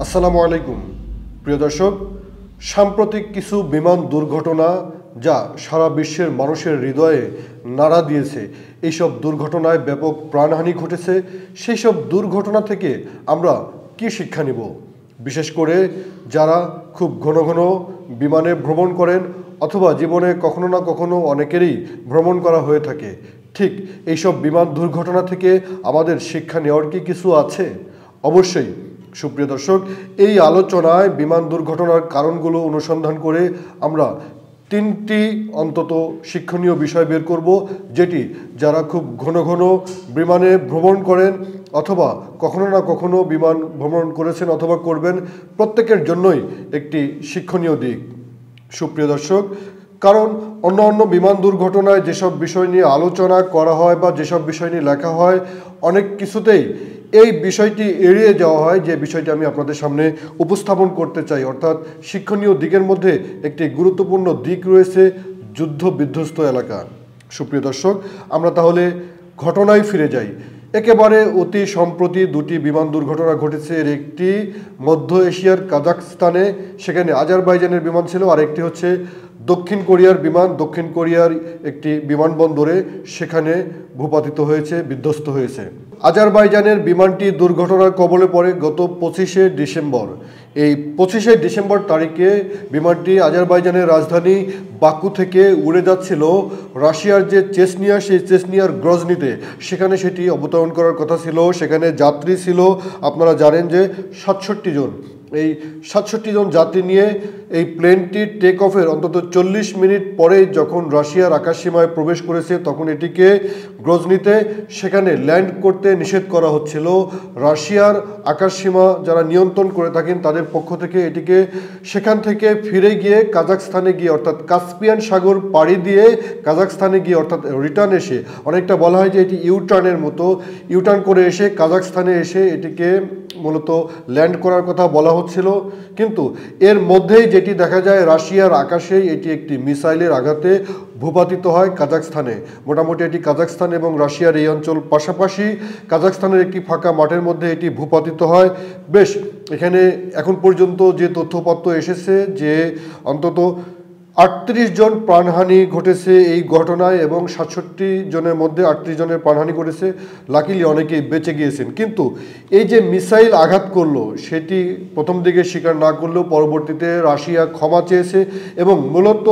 আসসালামু আলাইকুম প্রিয় দর্শক, সাম্প্রতিক কিছু বিমান দুর্ঘটনা যা সারা বিশ্বের মানুষের হৃদয়ে নাড়া দিয়েছে। এইসব দুর্ঘটনায় ব্যাপক প্রাণহানি ঘটেছে। সেই সব দুর্ঘটনা থেকে আমরা কি শিক্ষা নিব? বিশেষ করে যারা খুব ঘন ঘন বিমানে ভ্রমণ করেন অথবা জীবনে কখনো না কখনো অনেকেরই ভ্রমণ করা হয়ে থাকে, ঠিক এইসব বিমান দুর্ঘটনা থেকে আমাদের শিক্ষা নেওয়ার কি কিছু আছে? অবশ্যই। সুপ্রিয় দর্শক, এই আলোচনায় বিমান দুর্ঘটনার কারণগুলো অনুসন্ধান করে আমরা তিনটি অন্তত শিক্ষণীয় বিষয় বের করব, যেটি যারা খুব ঘন ঘন বিমানে ভ্রমণ করেন অথবা কখনো না কখনো বিমান ভ্রমণ করেছেন অথবা করবেন, প্রত্যেকের জন্যই একটি শিক্ষণীয় দিক। সুপ্রিয় দর্শক, কারণ অন্য বিমান দুর্ঘটনায় যেসব বিষয় নিয়ে আলোচনা করা হয় বা যেসব বিষয় নিয়ে লেখা হয়, অনেক কিছুতেই এই বিষয়টি এড়িয়ে যাওয়া হয়, যে বিষয়টি আমি আপনাদের সামনে উপস্থাপন করতে চাই। অর্থাৎ শিক্ষণীয় দিকের মধ্যে একটি গুরুত্বপূর্ণ দিক রয়েছে যুদ্ধ বিধ্বস্ত এলাকা। সুপ্রিয় দর্শক, আমরা তাহলে ঘটনায় ফিরে যাই। একেবারে অতি সম্প্রতি দুটি বিমান দুর্ঘটনা ঘটেছে। এর একটি মধ্য এশিয়ার কাজাখস্তানে, সেখানে আজারবাইজানের বিমান ছিল, আর একটি হচ্ছে দক্ষিণ কোরিয়ার বিমান, দক্ষিণ কোরিয়ার একটি বিমানবন্দরে সেখানে ভূপাতিত হয়েছে, বিধ্বস্ত হয়েছে। আজারবাইজানের বিমানটি দুর্ঘটনার কবলে পড়ে গত 25শে ডিসেম্বর। এই 25শে ডিসেম্বর তারিখে বিমানটি আজারবাইজানের রাজধানী বাকু থেকে উড়ে যাচ্ছিল রাশিয়ার যে চেচনিয়া, সেই চেচনিয়ার গ্রজনিতে। সেখানে সেটি অবতরণ করার কথা ছিল। সেখানে যাত্রী ছিল, আপনারা জানেন যে 67 জন। এই 67 জন যাত্রী নিয়ে এই প্লেনটি টেক অফের অন্তত 40 মিনিট পরে যখন রাশিয়ার আকাশসীমায় প্রবেশ করেছে, তখন এটিকে গ্রজনিতে সেখানে ল্যান্ড করতে নিষেধ করা হচ্ছিল। রাশিয়ার আকাশসীমা যারা নিয়ন্ত্রণ করে থাকেন তাদের পক্ষ থেকে এটিকে সেখান থেকে ফিরে গিয়ে কাজাখস্তানে গিয়ে, অর্থাৎ কাস্পিয়ান সাগর পাড়ি দিয়ে কাজাখস্তানে গিয়ে, অর্থাৎ রিটার্ন এসে, অনেকটা বলা হয় যে এটি ইউটার্নের মতো, ইউটার্ন করে এসে কাজাখস্তানে এসে এটিকে মূলত ল্যান্ড করার কথা বলা হচ্ছিল। কিন্তু এর মধ্যেই যেটি দেখা যায়, রাশিয়ার আকাশেই এটি একটি মিসাইলের আঘাতে ভূপাতিত হয় কাজাখস্তানে। মোটামুটি এটি কাজাখস্তান এবং রাশিয়ার এই অঞ্চল পাশাপাশি, কাজাখস্তানের একটি ফাঁকা মাঠের মধ্যে এটি ভূপাতিত হয়। বেশ, এখানে এখন পর্যন্ত যে তথ্যপত্র এসেছে যে অন্তত 38 জন প্রাণহানি ঘটেছে এই ঘটনায়, এবং 67 জনের মধ্যে 38 জনের প্রাণহানি ঘটেছে। লাকিলি অনেকেই বেঁচে গিয়েছেন। কিন্তু এই যে মিসাইল আঘাত করলো, সেটি প্রথম দিকে স্বীকার না করলেও পরবর্তীতে রাশিয়া ক্ষমা চেয়েছে, এবং মূলত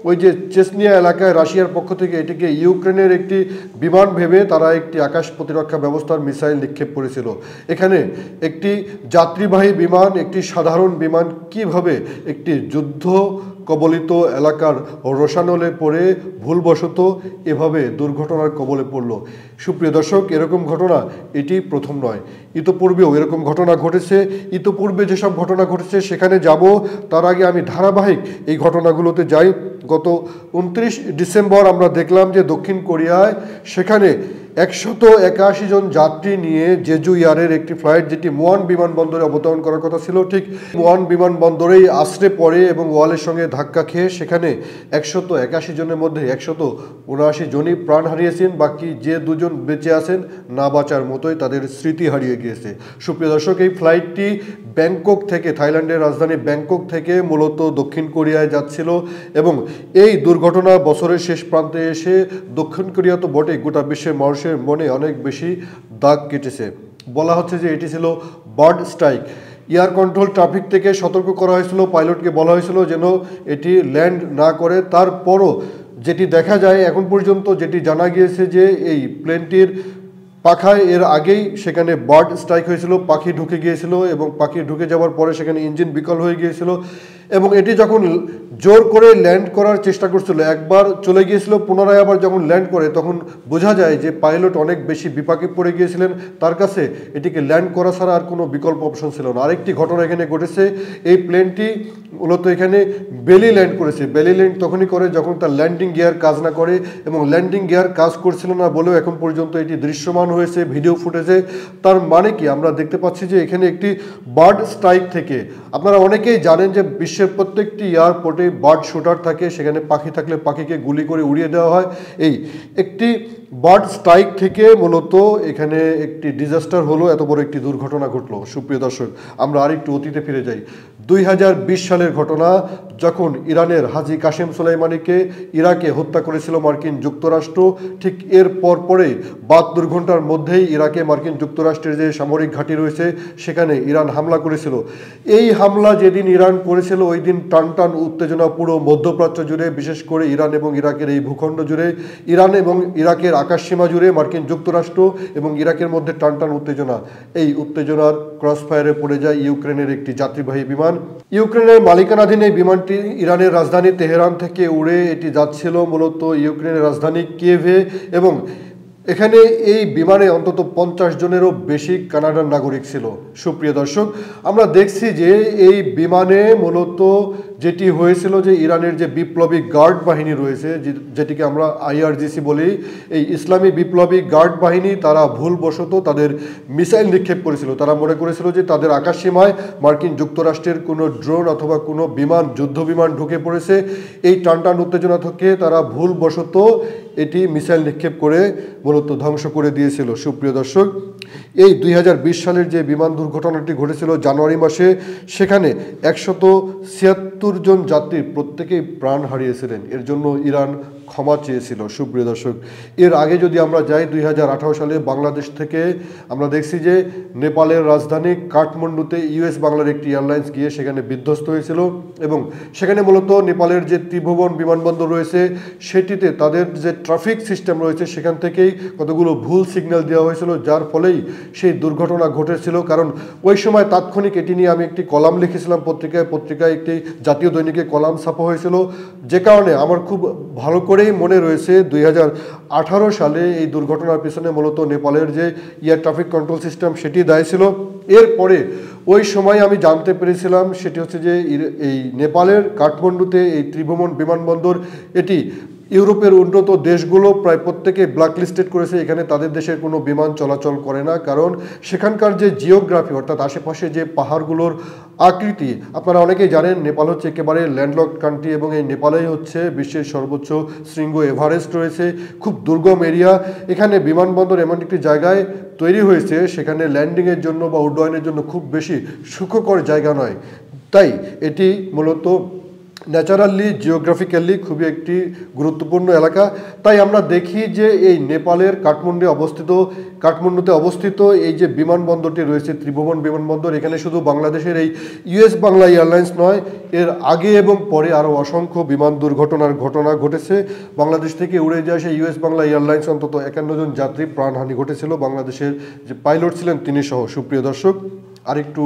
ওই যে চেচনিয়া এলাকায় রাশিয়ার পক্ষ থেকে এটিকে ইউক্রেনের একটি বিমান ভেবে তারা একটি আকাশ প্রতিরক্ষা ব্যবস্থার মিসাইল নিক্ষেপ করেছিল। এখানে একটি যাত্রীবাহী বিমান, একটি সাধারণ বিমান কিভাবে একটি যুদ্ধ কবলিত এলাকার রসানলে পড়ে ভুলবশত এভাবে দুর্ঘটনার কবলে পড়ল। সুপ্রিয় দর্শক, এরকম ঘটনা এটি প্রথম নয়, ইতোপূর্বেও এরকম ঘটনা ঘটেছে। ইতোপূর্বে যেসব ঘটনা ঘটেছে সেখানে যাব, তার আগে আমি ধারাবাহিক এই ঘটনাগুলোতে যাই। গত 29 ডিসেম্বর আমরা দেখলাম যে দক্ষিণ কোরিয়ায় সেখানে 181 জন যাত্রী নিয়ে জেজু এয়ারের একটি ফ্লাইট, যেটি মুয়ান বিমানবন্দরে অবতরণ করার কথা ছিল, ঠিক মুয়ান বিমানবন্দরেই আশ্রে পড়ে এবং ওয়ালের সঙ্গে ধাক্কা খেয়ে সেখানে 181 জনের মধ্যে 179 জনই প্রাণ হারিয়েছেন। বাকি যে দুজন বেঁচে আছেন, না বাঁচার মতোই তাদের স্মৃতি হারিয়ে গিয়েছে। সুপ্রিয় দর্শক, এই ফ্লাইটটি ব্যাংকক থেকে, থাইল্যান্ডের রাজধানী ব্যাংকক থেকে মূলত দক্ষিণ কোরিয়ায় যাচ্ছিল, এবং এই দুর্ঘটনা বছরের শেষ প্রান্তে এসে দক্ষিণ কোরিয়া তো বটে, গোটা বিশ্বের মানুষের মনে অনেক বেশি দাগ কেটেছে। বলা হচ্ছে যে এটি ছিল bird strike. Air control traffic থেকে সতর্ক করা হয়েছিল, পাইলটকে বলা হয়েছিল যেন এটি ল্যান্ড না করে। তারপরও যেটি দেখা যায় এখন পর্যন্ত, যেটি জানা গিয়েছে যে এই প্লেনটির পাখায় এর আগেই সেখানে বার্ড স্ট্রাইক হয়েছিল, পাখি ঢুকে গিয়েছিল, এবং পাখি ঢুকে যাওয়ার পরে সেখানে ইঞ্জিন বিকল হয়ে গিয়েছিল, এবং এটি যখন জোর করে ল্যান্ড করার চেষ্টা করছিল, একবার চলে গিয়েছিল, পুনরায় আবার যখন ল্যান্ড করে তখন বোঝা যায় যে পাইলট অনেক বেশি বিপাকে পড়ে গিয়েছিলেন, তার কাছে এটিকে ল্যান্ড করা ছাড়া আর কোনো বিকল্প অপশন ছিল না। আরেকটি ঘটনা এখানে ঘটেছে, এই প্লেনটি মূলত এখানে বেলি ল্যান্ড করেছে। বেলি ল্যান্ড তখনই করে যখন তার ল্যান্ডিং গিয়ার কাজ না করে, এবং ল্যান্ডিং গিয়ার কাজ করছিল না বলেও এখন পর্যন্ত এটি দৃশ্যমান হয়েছে ভিডিও ফুটেজে। তার মানে কি, আমরা দেখতে পাচ্ছি যে এখানে একটি বার্ড স্ট্রাইক থেকে, আপনারা অনেকেই জানেন যে বিশ্বের প্রত্যেকটি এয়ারপোর্টে বার্ড শুটার থাকে, সেখানে পাখি থাকলে পাখিকে গুলি করে উড়িয়ে দেওয়া হয়। এই একটি বার্ড স্ট্রাইক থেকে মূলত এখানে একটি ডিজাস্টার হলো, এত বড় একটি দুর্ঘটনা ঘটলো। সুপ্রিয় দর্শক, আমরা আরেকটু অতীতে ফিরে যাই। 2020 সালের ঘটনা, যখন ইরানের হাজী কাসেম সোলাইমানিকে ইরাকে হত্যা করেছিল মার্কিন যুক্তরাষ্ট্র। ঠিক এর পরে 72 ঘন্টার মধ্যেই ইরাকে মার্কিন যুক্তরাষ্ট্রের যে সামরিক ঘাঁটি রয়েছে সেখানে ইরান হামলা করেছিল। এই হামলা যেদিন ইরান করেছিল ওই দিন টানটান উত্তেজনা পুরো মধ্যপ্রাচ্য জুড়ে, বিশেষ করে ইরান এবং ইরাকের এই ভূখণ্ড জুড়ে, ইরান এবং ইরাকের আকাশসীমা জুড়ে মার্কিন যুক্তরাষ্ট্র এবং ইরাকের মধ্যে টানটান উত্তেজনা। এই উত্তেজনার ক্রসফায়ারে পড়ে যায় ইউক্রেনের একটি যাত্রীবাহী বিমান। ইউক্রেনের মালিকানাধীন এই বিমানটি ইরানের রাজধানী তেহরান থেকে উড়ে এটি যাচ্ছিল মূলত ইউক্রেনের রাজধানী কিয়েভে, এবং এখানে এই বিমানে অন্তত 50 জনেরও বেশি কানাডার নাগরিক ছিল। সুপ্রিয় দর্শক, আমরা দেখছি যে এই বিমানে মূলত যেটি হয়েছিল যে ইরানের যে বিপ্লবী গার্ড বাহিনী রয়েছে, যেটিকে আমরা IRGC বলি, এই ইসলামী বিপ্লবী গার্ড বাহিনী, তারা ভুলবশত তাদের মিসাইল নিক্ষেপ করেছিল। তারা মনে করেছিল যে তাদের আকাশসীমায় মার্কিন যুক্তরাষ্ট্রের কোনো ড্রোন অথবা কোনো বিমান, যুদ্ধ বিমান ঢুকে পড়েছে। এই টানটান উত্তেজনা থেকে তারা ভুলবশত এটি মিসাইল নিক্ষেপ করে মূলত ধ্বংস করে দিয়েছিল। সুপ্রিয় দর্শক, এই 2020 সালের যে বিমান দুর্ঘটনাটি ঘটেছিল জানুয়ারি মাসে, সেখানে 176 জন যাত্রী প্রত্যেকেই প্রাণ হারিয়েছিলেন। এর জন্য ইরান ক্ষমা চেয়েছিল। সুপ্রিয় দর্শক, এর আগে যদি আমরা যাই 2018 সালে বাংলাদেশ থেকে আমরা দেখছি যে নেপালের রাজধানী কাঠমান্ডুতে US বাংলার একটি এয়ারলাইন্স গিয়ে সেখানে বিধ্বস্ত হয়েছিল, এবং সেখানে মূলত নেপালের যে ত্রিভুবন বিমানবন্দর রয়েছে সেটিতে তাদের যে ট্রাফিক সিস্টেম রয়েছে সেখান থেকেই কতগুলো ভুল সিগন্যাল দেওয়া হয়েছিল, যার ফলেই সেই দুর্ঘটনা ঘটেছিল। কারণ ওই সময় তাৎক্ষণিক এটি নিয়ে আমি একটি কলাম লিখেছিলাম পত্রিকায় একটি জাতীয় দৈনিকে কলাম ছাপা হয়েছিল, যে কারণে আমার খুব ভালো করেই মনে রয়েছে 2018 সালে এই দুর্ঘটনার পিছনে মূলত নেপালের যে এয়ার ট্রাফিক কন্ট্রোল সিস্টেম সেটি দায়ী ছিল। এরপরে ওই সময় আমি জানতে পেরেছিলাম সেটি হচ্ছে যে এই নেপালের কাঠমান্ডুতে এই ত্রিভুবন বিমানবন্দর, এটি ইউরোপের উন্নত দেশগুলো প্রায় প্রত্যেকে ব্ল্যাকলিস্টেড করেছে। এখানে তাদের দেশের কোনো বিমান চলাচল করে না, কারণ সেখানকার যে জিওগ্রাফি, অর্থাৎ আশেপাশে যে পাহাড়গুলোর আকৃতি, আপনারা অনেকেই জানেন নেপাল হচ্ছে একেবারে ল্যান্ডলকড কান্ট্রি, এবং এই নেপালেই হচ্ছে বিশ্বের সর্বোচ্চ শৃঙ্গ এভারেস্ট রয়েছে। খুব দুর্গম এরিয়া। এখানে বিমানবন্দর এমন একটি জায়গায় তৈরি হয়েছে সেখানে ল্যান্ডিংয়ের জন্য বা উড্ডয়নের জন্য খুব বেশি সুখকর জায়গা নয়। তাই এটি মূলত ন্যাচারালি, জিওগ্রাফিক্যালি খুবই একটি গুরুত্বপূর্ণ এলাকা। তাই আমরা দেখি যে এই নেপালের কাঠমান্ডুতে অবস্থিত এই যে বিমানবন্দরটি রয়েছে ত্রিভুবন বিমানবন্দর, এখানে শুধু বাংলাদেশের এই US বাংলা এয়ারলাইন্স নয়, এর আগে এবং পরে আরও অসংখ্য বিমান দুর্ঘটনার ঘটনা ঘটেছে। বাংলাদেশ থেকে উড়ে যায় সেই US বাংলা এয়ারলাইন্স অন্তত 51 জন যাত্রী প্রাণহানি ঘটেছিল, বাংলাদেশের যে পাইলট ছিলেন তিনি সহ। সুপ্রিয় দর্শক, আরেকটু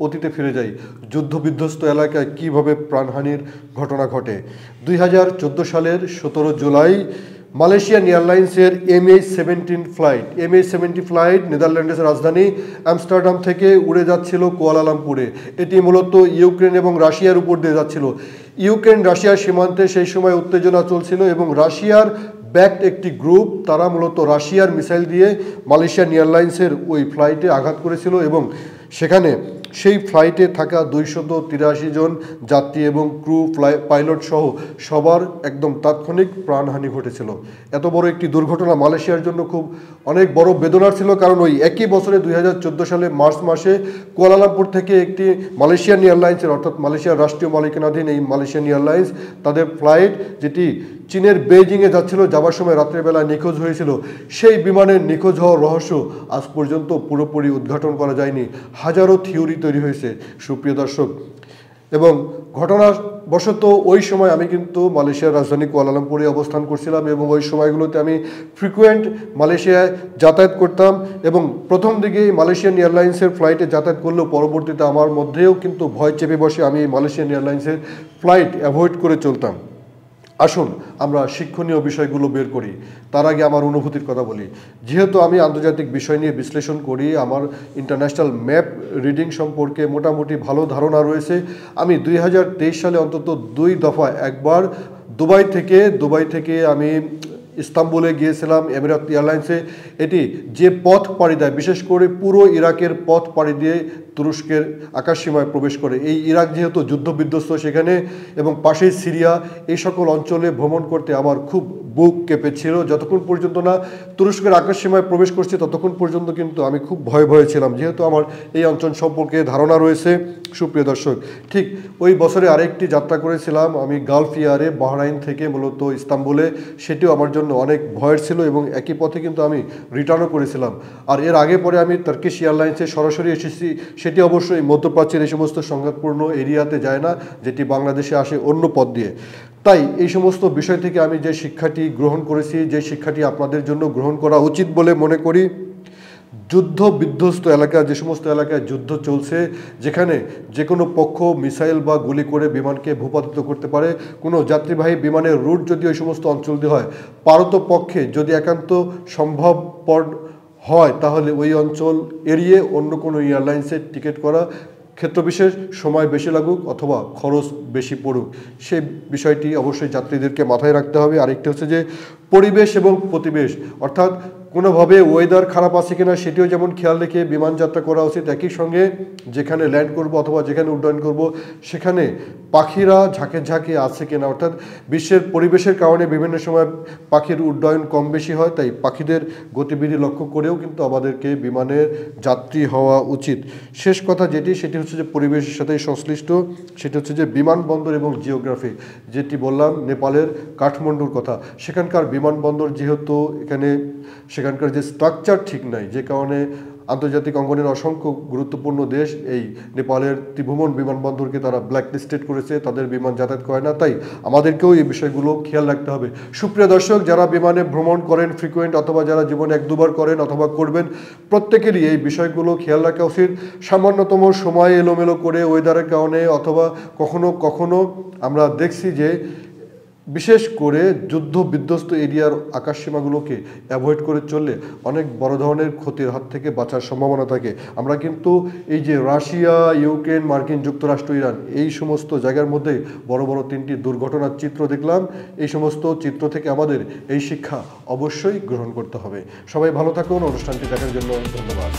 অতীতে ফিরে যাই, যুদ্ধ বিধ্বস্ত এলাকায় কিভাবে প্রাণহানির ঘটনা ঘটে। 2014 সালের 17 জুলাই মালয়েশিয়ান এয়ারলাইন্সের MH17 ফ্লাইট নেদারল্যান্ডসের রাজধানী আমস্টারডাম থেকে উড়ে যাচ্ছিল কুয়ালালামপুরে। এটি মূলত ইউক্রেন এবং রাশিয়ার উপর দিয়ে যাচ্ছিল। ইউক্রেন রাশিয়ার সীমান্তে সেই সময় উত্তেজনা চলছিল, এবং রাশিয়ার ব্যাকড একটি গ্রুপ, তারা মূলত রাশিয়ার মিসাইল দিয়ে মালয়েশিয়ান এয়ারলাইন্সের ওই ফ্লাইটে আঘাত করেছিল, এবং সেখানে সেই ফ্লাইটে থাকা 283 জন যাত্রী এবং ক্রু, পাইলট সহ সবার একদম তাৎক্ষণিক প্রাণহানি ঘটেছিল। এত বড় একটি দুর্ঘটনা মালয়েশিয়ার জন্য খুব অনেক বড় বেদনার ছিল, কারণ ওই একই বছরে 2014 সালে মার্চ মাসে কুয়ালালামপুর থেকে একটি মালয়েশিয়ান এয়ারলাইন্সের, অর্থাৎ মালয়েশিয়ার রাষ্ট্রীয় মালিকানাধীন এই মালয়েশিয়ান এয়ারলাইন্স, তাদের ফ্লাইট যেটি চীনের বেইজিংয়ে যাচ্ছিল, যাওয়ার সময় রাত্রেবেলা নিখোঁজ হয়েছিল। সেই বিমানের নিখোঁজ হওয়ার রহস্য আজ পর্যন্ত পুরোপুরি উদ্ঘাটন করা যায়নি। হাজারো থিওরি তৈরি হয়েছে। সুপ্রিয় দর্শক, এবং ঘটনাবশত ওই সময় আমি কিন্তু মালয়েশিয়ার রাজধানী কুয়ালালামপুরে অবস্থান করছিলাম, এবং ওই সময়গুলোতে আমি ফ্রিকুয়েন্ট মালয়েশিয়ায় যাতায়াত করতাম, এবং প্রথম দিকে মালয়েশিয়ান এয়ারলাইন্সের ফ্লাইটে যাতায়াত করলেও পরবর্তীতে আমার মধ্যেও কিন্তু ভয় চেপে বসে, আমি মালয়েশিয়ান এয়ারলাইন্সের ফ্লাইট অ্যাভয়েড করে চলতাম। আসুন আমরা শিক্ষণীয় বিষয়গুলো বের করি। তার আগে আমার অনুভূতির কথা বলি। যেহেতু আমি আন্তর্জাতিক বিষয় নিয়ে বিশ্লেষণ করি, আমার ইন্টারন্যাশনাল ম্যাপ রিডিং সম্পর্কে মোটামুটি ভালো ধারণা রয়েছে। আমি 2023 সালে অন্তত 2 দফা, একবার দুবাই থেকে আমি ইস্তাম্বুলে গিয়েছিলাম এমিরাত এয়ারলাইন্সে। এটি যে পথ পাড়ি দেয়, বিশেষ করে পুরো ইরাকের পথ পাড়ি দিয়ে তুরস্কের আকাশসীমায় প্রবেশ করে। এই ইরাক যেহেতু যুদ্ধবিধ্বস্ত সেখানে, এবং পাশেই সিরিয়া, এই সকল অঞ্চলে ভ্রমণ করতে আমার খুব বুক কেঁপেছিল। যতক্ষণ পর্যন্ত না তুরস্কের আকাশসীমায় প্রবেশ করছি ততক্ষণ পর্যন্ত কিন্তু আমি খুব ভয়ে ছিলাম, যেহেতু আমার এই অঞ্চল সম্পর্কে ধারণা রয়েছে। সুপ্রিয় দর্শক, ঠিক ওই বছরে আরেকটি যাত্রা করেছিলাম আমি গালফ ইয়ারে, বাহরাইন থেকে মূলত ইস্তাম্বুলে। সেটিও আমার জন্য অনেক ভয়ের ছিল এবং একই পথে কিন্তু আমি রিটার্নও করেছিলাম। আর এর আগে পরে আমি টার্কিশ এয়ারলাইন্সে সরাসরি এসেছি, সেটি অবশ্যই মধ্যপ্রাচ্যের এই সমস্ত সংঘাতপূর্ণ এরিয়াতে যায় না, যেটি বাংলাদেশে আসে অন্য পথ দিয়ে। তাই এই সমস্ত বিষয় থেকে আমি যে শিক্ষাটি গ্রহণ করেছি, যে শিক্ষাটি আপনাদের জন্য গ্রহণ করা উচিত বলে মনে করি, যুদ্ধ বিধ্বস্ত এলাকা, যে সমস্ত এলাকায় যুদ্ধ চলছে, যেখানে যে কোনো পক্ষ মিসাইল বা গুলি করে বিমানকে ভূপাতিত করতে পারে, কোনো যাত্রীবাহী বিমানের রুট যদি ওই সমস্ত অঞ্চল দিয়ে হয়, পারতপক্ষে যদি একান্ত সম্ভবপর হয় তাহলে ওই অঞ্চল এড়িয়ে অন্য কোনো এয়ারলাইন্সের টিকিট করা, ক্ষেত্রবিশেষ সময় বেশি লাগুক অথবা খরচ বেশি পড়ুক, সেই বিষয়টি অবশ্যই যাত্রীদেরকে মাথায় রাখতে হবে। আরেকটি হচ্ছে যে পরিবেশ এবং প্রতিবেশ, অর্থাৎ কোনোভাবে ওয়েদার খারাপ আছে কিনা সেটিও যেমন খেয়াল রেখে বিমান যাত্রা করা উচিত। একই সঙ্গে যেখানে ল্যান্ড করব অথবা যেখানে উড্ডয়ন করব সেখানে পাখিরা ঝাঁকে আছে কিনা, অর্থাৎ বিশ্বের পরিবেশের কারণে বিভিন্ন সময় পাখির উড্ডয়ন কম বেশি হয়, তাই পাখিদের গতিবিধি লক্ষ্য করেও কিন্তু আমাদেরকে বিমানের যাত্রী হওয়া উচিত। শেষ কথা যেটি, সেটি হচ্ছে যে পরিবেশের সাথে সংশ্লিষ্ট, সেটি হচ্ছে যে বিমানবন্দর এবং জিওগ্রাফি, যেটি বললাম নেপালের কাঠমান্ডুর কথা। সেখানকার বিমানবন্দর যেহেতু সেখানকার যে স্ট্রাকচার ঠিক নাই, যে কারণে আন্তর্জাতিক অঙ্গনের অসংখ্য গুরুত্বপূর্ণ দেশ এই নেপালের ত্রিভুবন বিমানবন্দরকে তারা ব্ল্যাকলিস্টেড করেছে, তাদের বিমান যাতায়াত করে না। তাই আমাদেরকেও এই বিষয়গুলো খেয়াল রাখতে হবে। সুপ্রিয় দর্শক, যারা বিমানে ভ্রমণ করেন ফ্রিকুয়েন্ট অথবা যারা জীবনে এক দুবার করেন অথবা করবেন, প্রত্যেকেরই এই বিষয়গুলো খেয়াল রাখা উচিত। সামান্যতম সময় এলোমেলো করে ওয়েদারের কারণে অথবা কখনো আমরা দেখছি যে বিশেষ করে যুদ্ধ বিধ্বস্ত এরিয়ার আকাশসীমাগুলোকে অ্যাভয়েড করে চললে অনেক বড় ধরনের ক্ষতির হাত থেকে বাঁচার সম্ভাবনা থাকে। আমরা কিন্তু এই যে রাশিয়া, ইউক্রেন, মার্কিন যুক্তরাষ্ট্র, ইরান, এই সমস্ত জায়গার মধ্যে বড় বড় 3টি দুর্ঘটনার চিত্র দেখলাম। এই সমস্ত চিত্র থেকে আমাদের এই শিক্ষা অবশ্যই গ্রহণ করতে হবে। সবাই ভালো থাকুন। অনুষ্ঠানটি দেখার জন্য ধন্যবাদ।